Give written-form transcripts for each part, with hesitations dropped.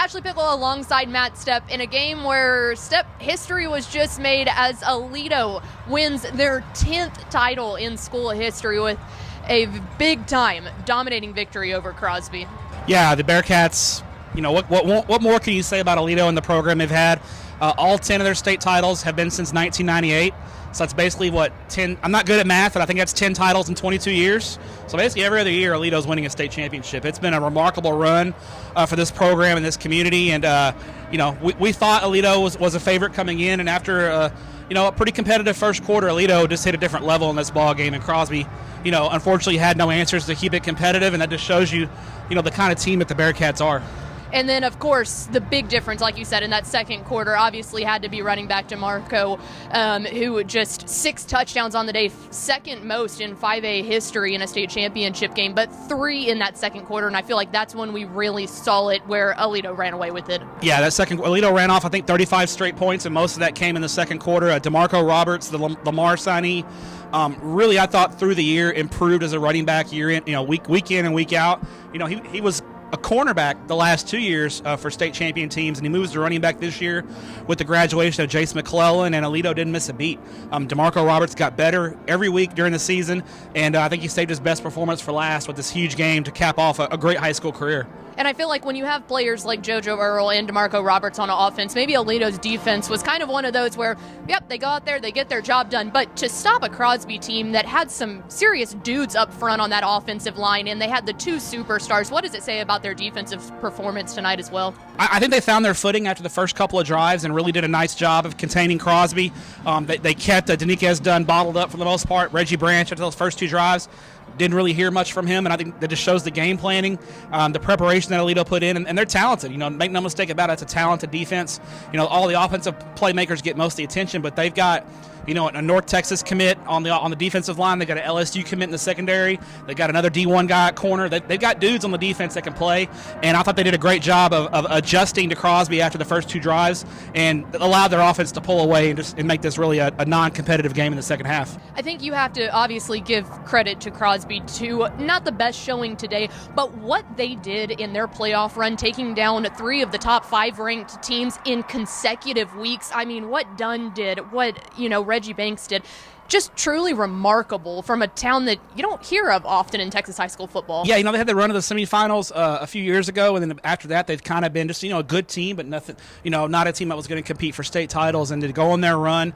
Ashley Pickle alongside Matt Stepp in a game where Stepp history was just made as Aledo wins their 10th title in school history with a big-time dominating victory over Crosby. Yeah, the Bearcats, what more can you say about Aledo and the program they've had? All 10 of their state titles have been since 1998. So that's basically 10. I'm not good at math, but I think that's 10 titles in 22 years. So basically every other year, Aledo's winning a state championship. It's been a remarkable run for this program and this community. And, we thought Aledo was a favorite coming in. And after, a pretty competitive first quarter, Aledo just hit a different level in this ball game. And Crosby, unfortunately had no answers to keep it competitive. And that just shows you, the kind of team that the Bearcats are. And then, of course, the big difference, like you said, in that second quarter obviously had to be running back DeMarco, who just 6 touchdowns on the day, second most in 5A history in a state championship game, but 3 in that second quarter. And I feel like that's when we really saw it, where Aledo ran away with it. Yeah, Aledo ran off, I think, 35 straight points, and most of that came in the second quarter. DeMarco Roberts, the Lamar signee, really, I thought through the year improved as a running back week in and week out. He was a cornerback the last 2 years for state champion teams, and he moves to running back this year with the graduation of Jace McClellan, and Aledo didn't miss a beat. DeMarco Roberts got better every week during the season, and I think he saved his best performance for last with this huge game to cap off a great high school career. And I feel like when you have players like JoJo Earl and DeMarco Roberts on offense, maybe Aledo's defense was kind of one of those where, they go out there, they get their job done. But to stop a Crosby team that had some serious dudes up front on that offensive line, and they had the 2 superstars, what does it say about their defensive performance tonight as well? I think they found their footing after the first couple of drives and really did a nice job of containing Crosby. They kept Deniquez Dunn bottled up for the most part. Reggie Branch, after those first 2 drives, didn't really hear much from him, and I think that just shows the game planning, the preparation that Aledo put in, and they're talented. Make no mistake about it, it's a talented defense. All the offensive playmakers get most of the attention, but they've got a North Texas commit on the defensive line. They got an LSU commit in the secondary. They got another D1 guy at corner. They've got dudes on the defense that can play, and I thought they did a great job of adjusting to Crosby after the first 2 drives and allowed their offense to pull away and make this really a non-competitive game in the second half. I think you have to obviously give credit to Crosby to not the best showing today, but what they did in their playoff run, taking down 3 of the top 5 ranked teams in consecutive weeks. I mean, what Dunn did, what Reggie Banks did, just truly remarkable from a town that you don't hear of often in Texas high school football. Yeah, they had the run of the semifinals a few years ago, and then after that they've kind of been just a good team, but nothing, not a team that was going to compete for state titles. And to go on their run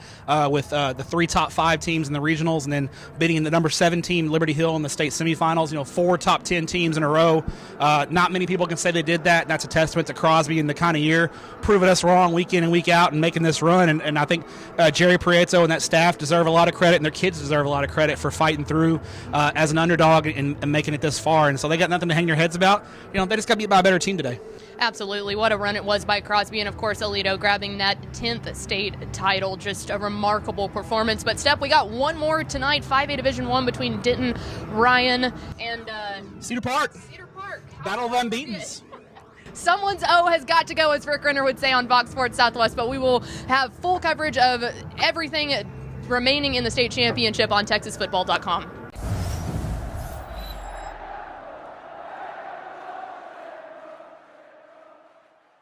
with the 3 top 5 teams in the regionals, and then beating the number 7 team Liberty Hill in the state semifinals, 4 top 10 teams in a row. Not many people can say they did that, and that's a testament to Crosby and the kind of year proving us wrong week in and week out and making this run. And I think Jerry Prieto and that staff deserve a lot of credit, and their kids deserve a lot of credit for fighting through as an underdog and making it this far. And so they got nothing to hang their heads about. They just got beat by a better team today. Absolutely. What a run it was by Crosby, and of course Aledo grabbing that 10th state title. Just a remarkable performance. But Steph, we got one more tonight, 5A Division I between Denton, Ryan, and Cedar Park. Battle of Unbeatens. Someone's O has got to go, as Rick Renner would say on Fox Sports Southwest, but we will have full coverage of everything remaining in the state championship on TexasFootball.com.